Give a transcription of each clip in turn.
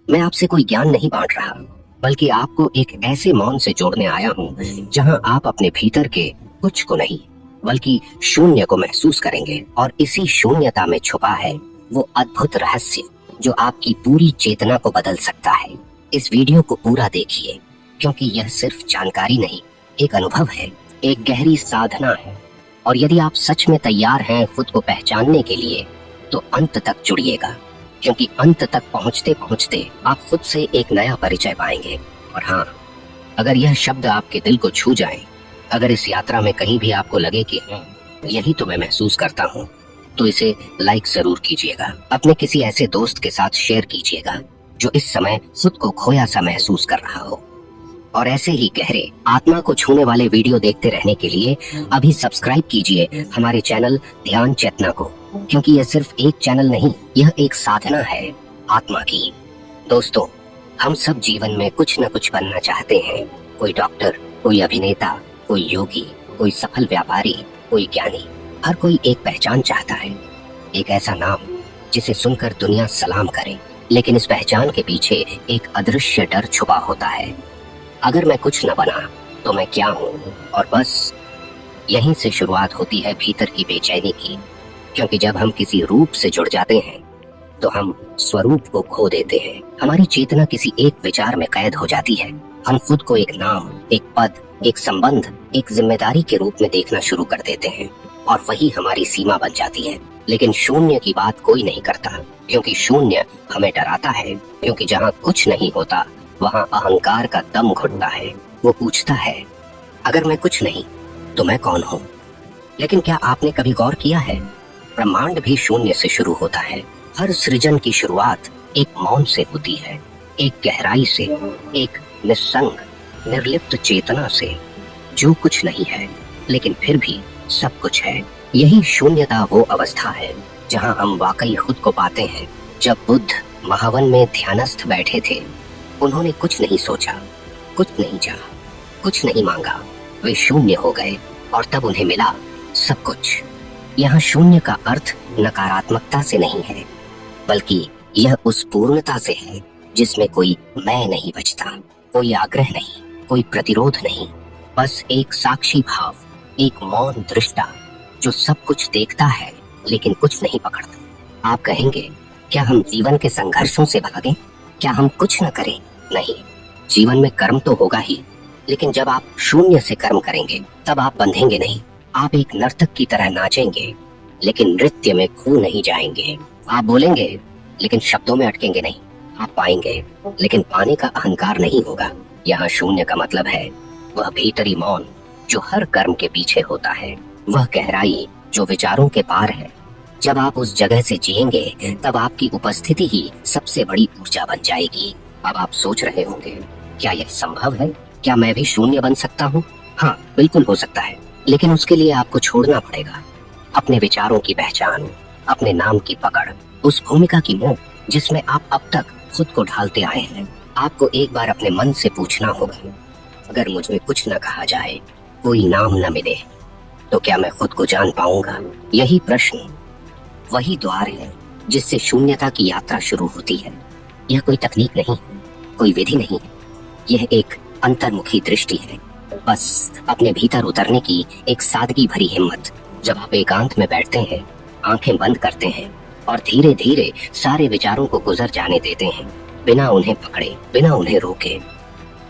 मैं आपसे कोई ज्ञान नहीं बांट रहा, बल्कि आपको एक ऐसे मौन से जोड़ने आया हूँ जहाँ आप अपने भीतर के कुछ को नहीं, बल्कि शून्य को महसूस करेंगे। और इसी शून्यता में छुपा है वो अद्भुत रहस्य जो आपकी पूरी चेतना को बदल सकता है। इस वीडियो को पूरा देखिए, क्योंकि यह सिर्फ जानकारी नहीं, एक अनुभव है, एक गहरी साधना है। और यदि आप सच में तैयार हैं खुद को पहचानने के लिए, तो अंत तक जुड़िएगा, क्योंकि अंत तक पहुंचते पहुंचते आप खुद से एक नया परिचय पाएंगे। और हाँ, अगर यह शब्द आपके दिल को छू जाए, अगर इस यात्रा में कहीं भी आपको लगे कि यही तो मैं महसूस करता हूँ, तो इसे लाइक जरूर कीजिएगा। अपने किसी ऐसे दोस्त के साथ शेयर कीजिएगा जो इस समय खुद को खोया सा महसूस कर रहा हो। और ऐसे ही गहरे आत्मा को छूने वाले वीडियो देखते रहने के लिए अभी सब्सक्राइब कीजिए हमारे चैनल ध्यान चेतना को, क्योंकि यह सिर्फ एक चैनल नहीं, यह एक साधना है आत्मा की। दोस्तों, हम सब जीवन में कुछ न कुछ बनना चाहते हैं। कोई डॉक्टर, कोई अभिनेता, कोई योगी, कोई सफल व्यापारी, कोई ज्ञानी। हर कोई एक पहचान चाहता है, एक ऐसा नाम जिसे सुनकर दुनिया सलाम करे। लेकिन इस पहचान के पीछे एक अदृश्य डर छुपा होता है। अगर मैं कुछ न बना तो मैं क्या हूँ? और बस यहीं से शुरुआत होती है भीतर की बेचैनी की, क्योंकि जब हम किसी रूप से जुड़ जाते हैं तो हम स्वरूप को खो देते हैं। हमारी चेतना किसी एक विचार में कैद हो जाती है। हम खुद को एक नाम, एक पद, एक संबंध, एक जिम्मेदारी के रूप में देखना शुरू कर देते हैं, और वही हमारी सीमा बन जाती है। लेकिन शून्य की बात कोई नहीं करता, क्योंकि शून्य हमें डराता है। क्योंकि जहाँ कुछ नहीं होता वहाँ अहंकार का दम घुटता है। वो पूछता है, अगर मैं कुछ नहीं तो मैं कौन हूँ? लेकिन क्या आपने कभी गौर किया है, ब्रह्मांड भी शून्य से शुरू होता है। हर सृजन की शुरुआत एक मौन से होती है, एक गहराई से, एक निस्संग निर्लिप्त चेतना से, जो कुछ नहीं है लेकिन फिर भी सब कुछ है। यही शून्यता वो अवस्था है जहाँ हम वाकई खुद को पाते हैं। जब बुद्ध महावन में ध्यानस्थ बैठे थे, उन्होंने कुछ नहीं सोचा, कुछ नहीं चाहा, कुछ नहीं मांगा। वे शून्य हो गए और तब उन्हें मिला सब कुछ। यहाँ शून्य का अर्थ नकारात्मकता से नहीं है, बल्कि यह उस पूर्णता से है जिसमें कोई मैं नहीं बचता, कोई आग्रह नहीं, कोई प्रतिरोध नहीं, बस एक साक्षी भाव, एक मौन दृष्टा जो सब कुछ देखता है लेकिन कुछ नहीं पकड़ता। आप कहेंगे, क्या हम जीवन के संघर्षों से भागें? क्या हम कुछ न करें? नहीं, जीवन में कर्म तो होगा ही, लेकिन जब आप शून्य से कर्म करेंगे तब आप बंधेंगे नहीं। आप एक नर्तक की तरह नाचेंगे, लेकिन नृत्य में खो नहीं जाएंगे। आप बोलेंगे, लेकिन शब्दों में अटकेंगे नहीं। आप पाएंगे, लेकिन पाने का अहंकार नहीं होगा। यहाँ शून्य का मतलब है वह भीतरी मौन जो हर कर्म के पीछे होता है, वह गहराई जो विचारों के पार है। जब आप उस जगह से जिएंगे, तब आपकी उपस्थिति ही सबसे बड़ी ऊर्जा बन जाएगी। अब आप सोच रहे होंगे, क्या यह संभव है? क्या मैं भी शून्य बन सकता हूँ? हाँ, बिल्कुल हो सकता है, लेकिन उसके लिए आपको छोड़ना पड़ेगा अपने विचारों की पहचान, अपने नाम की पकड़, उस भूमिका की मोह जिसमें आप अब तक खुद को ढालते आए हैं। आपको एक बार अपने मन से पूछना होगा, अगर मुझे कुछ न कहा जाए, कोई नाम न मिले, तो क्या मैं खुद को जान पाऊंगा? यही प्रश्न वही द्वार है जिससे शून्यता की यात्रा शुरू होती है। यह कोई तकनीक नहीं, कोई विधि नहीं, यह एक अंतर्मुखी दृष्टि है, बस अपने भीतर उतरने की एक सादगी भरी हिम्मत। जब आप एकांत में बैठते हैं, आंखें बंद करते हैं और धीरे धीरे सारे विचारों को गुजर जाने देते हैं, बिना उन्हें पकड़े, बिना उन्हें रोके,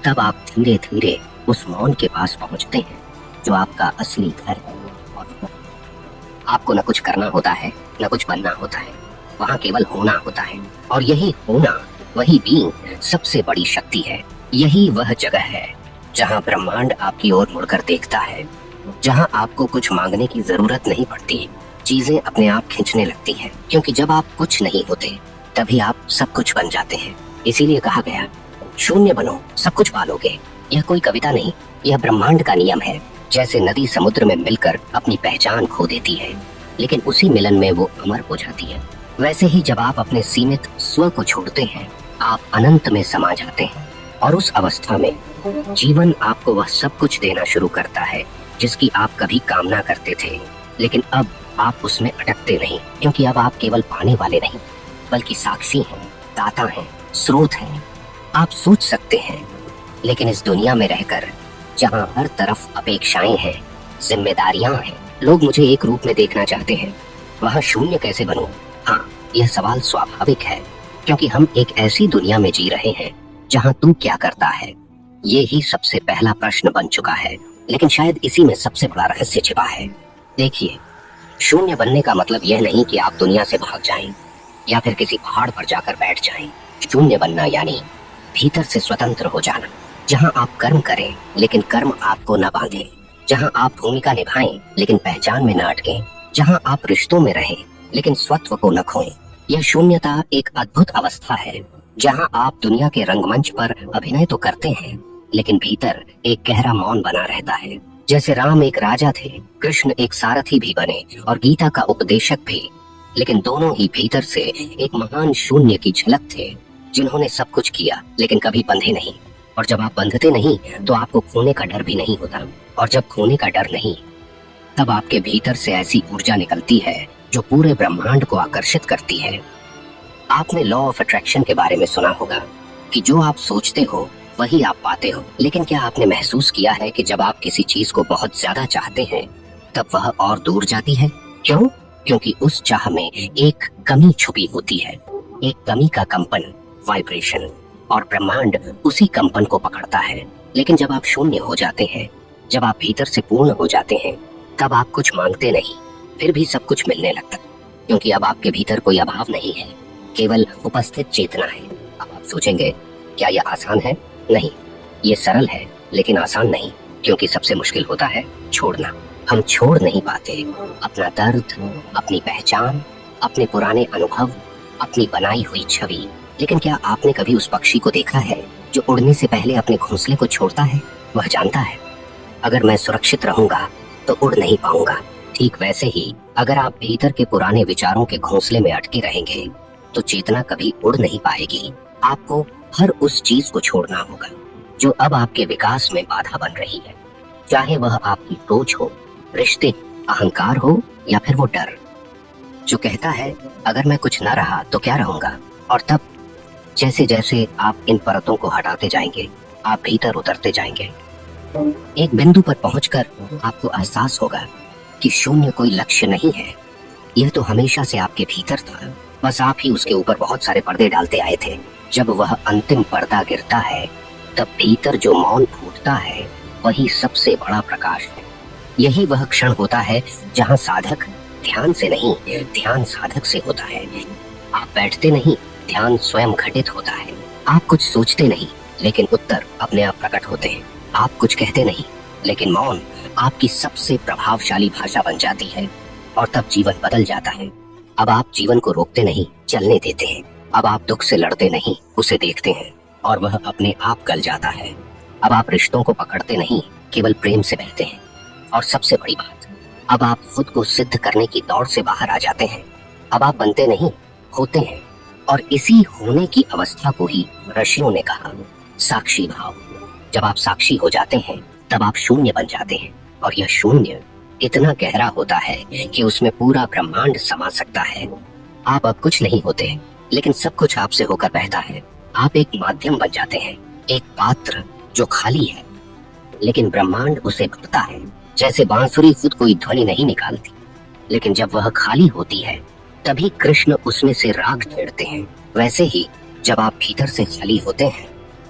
तब आप धीरे धीरे उस मौन के पास पहुंचते हैं जो आपका असली घर है। और आपको न कुछ करना होता है, न कुछ बनना होता है, वहाँ केवल होना होता है। और यही होना, वही बीइंग सबसे बड़ी शक्ति है। यही वह जगह है जहाँ ब्रह्मांड आपकी ओर मुड़कर देखता है, जहाँ आपको कुछ मांगने की जरूरत नहीं पड़ती, चीजें अपने आप खींचने लगती हैं। क्योंकि जब आप कुछ नहीं होते, तभी आप सब कुछ बन जाते हैं। इसीलिए कहा गया, शून्य बनो, सब कुछ पालोगे। यह कोई कविता नहीं, यह ब्रह्मांड का नियम है। जैसे नदी समुद्र में मिलकर अपनी पहचान खो देती है, लेकिन उसी मिलन में वो अमर हो जाती है, वैसे ही जब आप अपने सीमित स्व को छोड़ते हैं, आप अनंत में समा जाते हैं। और उस अवस्था में जीवन आपको वह सब कुछ देना शुरू करता है जिसकी आप कभी कामना करते थे। लेकिन अब आप उसमें अटकते नहीं, क्योंकि अब आप केवल पाने वाले नहीं, बल्कि साक्षी हैं, दाता हैं, स्रोत है। आप सोच सकते हैं, लेकिन इस दुनिया में रहकर जहाँ हर तरफ अपेक्षाएं हैं, जिम्मेदारियां हैं, लोग मुझे एक रूप में देखना चाहते हैं, वहाँ शून्य कैसे बनूं? हाँ, यह सवाल स्वाभाविक है, क्योंकि हम एक ऐसी दुनिया में जी रहे हैं जहाँ तू क्या करता है, ये ही सबसे पहला प्रश्न बन चुका है। लेकिन शायद इसी में सबसे बड़ा रहस्य छिपा है। देखिए, शून्य बनने का मतलब यह नहीं कि आप दुनिया से भाग जाएं या फिर किसी पहाड़ पर जाकर बैठ जाएं। शून्य बनना यानी भीतर से स्वतंत्र हो जाना, जहां आप कर्म करें लेकिन कर्म आपको न बांधे, जहां आप भूमिका निभाएं लेकिन पहचान में न अटकें, जहां आप रिश्तों में रहें लेकिन स्वत्व को न खोएं। यह शून्यता एक अद्भुत अवस्था है जहां आप दुनिया के रंगमंच पर अभिनय तो करते हैं, लेकिन भीतर एक गहरा मौन बना रहता है। जैसे राम एक राजा थे, कृष्ण एक सारथी भी बने और गीता का उपदेशक भी, लेकिन दोनों ही भीतर से एक महान शून्य की झलक थे, जिन्होंने सब कुछ किया लेकिन कभी बंधे नहीं। और जब आप बंधते नहीं तो आपको खोने का डर भी नहीं होता, और जब खोने का डर नहीं, तब आपके भीतर से ऐसी ऊर्जा निकलती है जो पूरे ब्रह्मांड को आकर्षित करती है। आपने लॉ ऑफ अट्रैक्शन के बारे में सुना होगा कि जो आप सोचते हो वही आप पाते हो। लेकिन क्या आपने महसूस किया है कि जब आप किसी चीज को बहुत ज्यादा चाहते हैं तब वह और दूर जाती है? क्यों? क्योंकि उस चाह में एक कमी छुपी होती है, एक कमी का कंपन, वाइब्रेशन, और ब्रह्मांड उसी कंपन को पकड़ता है। लेकिन जब आप शून्य हो जाते हैं, जब आप भीतर से पूर्ण हो जाते हैं, तब आप कुछ मांगते नहीं, फिर भी सब कुछ मिलने लगता है, क्योंकि अब आपके भीतर कोई अभाव नहीं है, केवल उपस्थित चेतना है। अब आप सोचेंगे, क्या यह आसान है? नहीं, ये सरल है लेकिन आसान नहीं, क्योंकि सबसे मुश्किल होता है छोड़ना। हम छोड़ नहीं पाते अपना दर्द, अपनी पहचान, अपने पुराने अनुभव, अपनी बनाई हुई छवि। लेकिन क्या आपने कभी उस पक्षी को देखा है जो उड़ने से पहले अपने घोंसले को छोड़ता है? वह जानता है, अगर मैं सुरक्षित रहूंगा तो उड़ नहीं पाऊंगा। ठीक वैसे ही अगर आप भीतर के पुराने विचारों के घोंसले में अटके रहेंगे तो चेतना कभी उड़ नहीं पाएगी। आपको हर उस चीज को छोड़ना होगा जो अब आपके विकास में बाधा बन रही है, चाहे वह आपकी सोच हो, रिश्ते, अहंकार हो, या फिर वो डर जो कहता है अगर मैं कुछ न रहा तो क्या रहूंगा। और तब जैसे जैसे आप इन परतों को हटाते जाएंगे, आप भीतर उतरते जाएंगे। एक बिंदु पर पहुंचकर आपको एहसास होगा कि शून्य कोई लक्ष्य नहीं है, यह तो हमेशा से आपके भीतर था, बस आप ही उसके ऊपर बहुत सारे पर्दे डालते आए थे। जब वह अंतिम पर्दा गिरता है, तब भीतर जो मौन फूटता है वही सबसे बड़ा प्रकाश है। यही वह क्षण होता है जहां साधक ध्यान से नहीं, ध्यान साधक से होता है। आप बैठते नहीं, ध्यान स्वयं घटित होता है। आप कुछ सोचते नहीं, लेकिन उत्तर अपने आप प्रकट होते हैं। आप कुछ कहते नहीं, लेकिन मौन आपकी सबसे प्रभावशाली भाषा बन जाती है, और तब जीवन बदल जाता है। अब आप जीवन को रोकते नहीं, चलने देते हैं। अब आप दुख से लड़ते नहीं, उसे देखते हैं और वह अपने आप गल जाता है। अब आप रिश्तों को पकड़ते नहीं, केवल प्रेम से बहते हैं। और सबसे बड़ी बात, अब आप खुद को सिद्ध करने की दौड़ से बाहर आ जाते हैं। अब आप बनते नहीं, होते हैं। और इसी होने की अवस्था को ही ऋषियों ने कहा साक्षी भाव। जब आप साक्षी हो जाते हैं तब आप शून्य बन जाते हैं, और यह शून्य इतना गहरा होता है कि उसमें पूरा ब्रह्मांड समा सकता है। आप अब कुछ नहीं होते, लेकिन सब कुछ आपसे होकर बहता है। आप एक माध्यम बन जाते हैं, एक पात्र जो खाली है, लेकिन ब्रह्मांड उसे भरता है। जैसे बांसुरी खुद कोई ध्वनि नहीं निकालती, लेकिन जब वह खाली होती है तभी कृष्ण उसमें से राग छेड़ते हैं। वैसे ही जब आप भीतर से खाली होते हैं,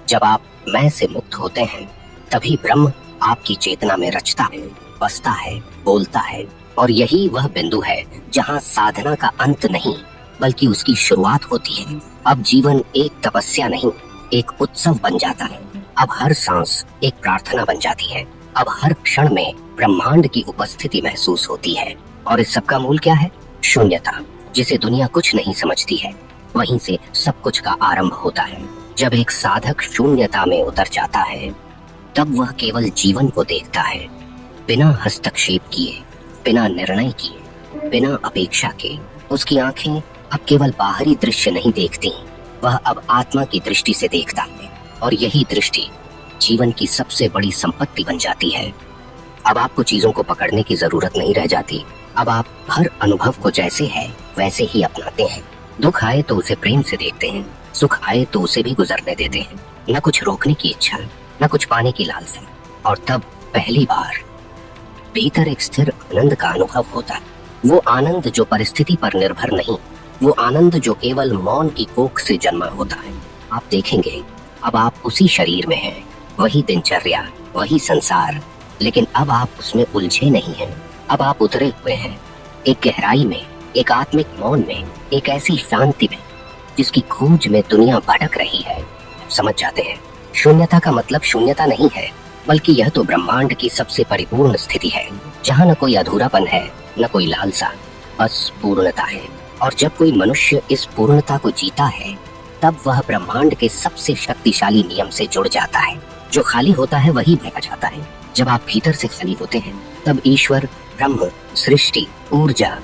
जब आप मैं से मुक्त होते हैं, तभी ब्रह्म आपकी चेतना में रचता है, बसता है, बोलता है। और यही वह बिंदु है जहाँ साधना का अंत नहीं, बल्कि उसकी शुरुआत होती है। अब जीवन एक तपस्या नहीं, एक उत्सव बन जाता है। अब हर सांस एक प्रार्थना बन जाती है। अब हर क्षण में ब्रह्मांड की उपस्थिति महसूस होती है। और इस सब का मूल क्या है? शून्यता, जिसे दुनिया कुछ नहीं समझती है। वहीं से सब कुछ का आरंभ होता है। जब एक साधक शून्यता में उतर जाता है, तब वह केवल जीवन को देखता है, बिना हस्तक्षेप किए, बिना निर्णय किए, बिना अपेक्षा के। उसकी आंखें अब केवल बाहरी दृश्य नहीं देखती, वह अब आत्मा की दृष्टि से देखता है। और यही दृष्टि जीवन की सबसे बड़ी संपत्ति बन जाती है। अब आपको चीजों को पकड़ने की जरूरत नहीं रह जाती। अब आप हर अनुभव को जैसे है वैसे ही अपनाते हैं। दुख आए तो उसे प्रेम से देखते हैं, सुख आए तो उसे भी गुजरने देते हैं, न कुछ रोकने की इच्छा, न कुछ पाने की लालसा। और तब पहली बार भीतर एक स्थिर आनंद का अनुभव होता है। वो आनंद जो परिस्थिति पर निर्भर नहीं, वो आनंद जो केवल मौन की कोख से जन्मा होता है। आप देखेंगे अब आप उसी शरीर में हैं, वही दिनचर्या, वही संसार, लेकिन अब आप उसमें उलझे नहीं हैं। अब आप उतरे हुए हैं एक गहराई में, एक आत्मिक मौन में, एक ऐसी शांति में जिसकी खोज में दुनिया भटक रही है। समझ जाते हैं शून्यता का मतलब शून्यता नहीं है, बल्कि यह तो ब्रह्मांड की सबसे परिपूर्ण स्थिति है, जहाँ न कोई अधूरापन है, न कोई लालसा, बस पूर्णता है। और जब कोई मनुष्य इस पूर्णता को जीता है, तब वह ब्रह्मांड के सबसे शक्तिशाली नियम से जुड़ जाता है। जो खाली होता है वही भरा जाता है। जब आप भीतर से खाली होते हैं, तब ईश्वर, ब्रह्म, सृष्टि, ऊर्जा,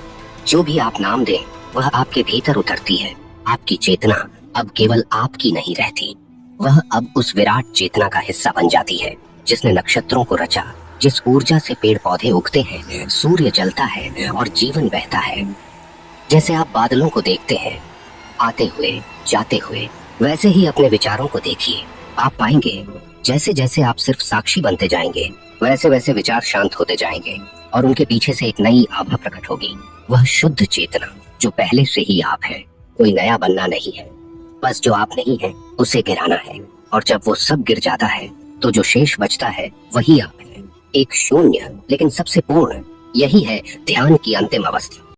जो भी आप नाम दें, वह आपके भीतर उतरती है। आपकी चेतना अब केवल आपकी नहीं रहती, वह अब उस विराट चेतना का हिस्सा बन जाती है जिसने नक्षत्रों को रचा, जिस ऊर्जा से पेड़ पौधे उगते हैं, सूर्य जलता है और जीवन बहता है। जैसे आप बादलों को देखते हैं आते हुए जाते हुए, वैसे ही अपने विचारों को देखिए। आप पाएंगे जैसे जैसे आप सिर्फ साक्षी बनते जाएंगे, वैसे वैसे विचार शांत होते जाएंगे और उनके पीछे से एक नई आभा प्रकट होगी। वह शुद्ध चेतना जो पहले से ही आप है, कोई नया बनना नहीं है, बस जो आप नहीं है उसे गिराना है। और जब वो सब गिर जाता है तो जो शेष बचता है वही आप है, एक शून्य लेकिन सबसे पूर्ण। यही है ध्यान की अंतिम अवस्था।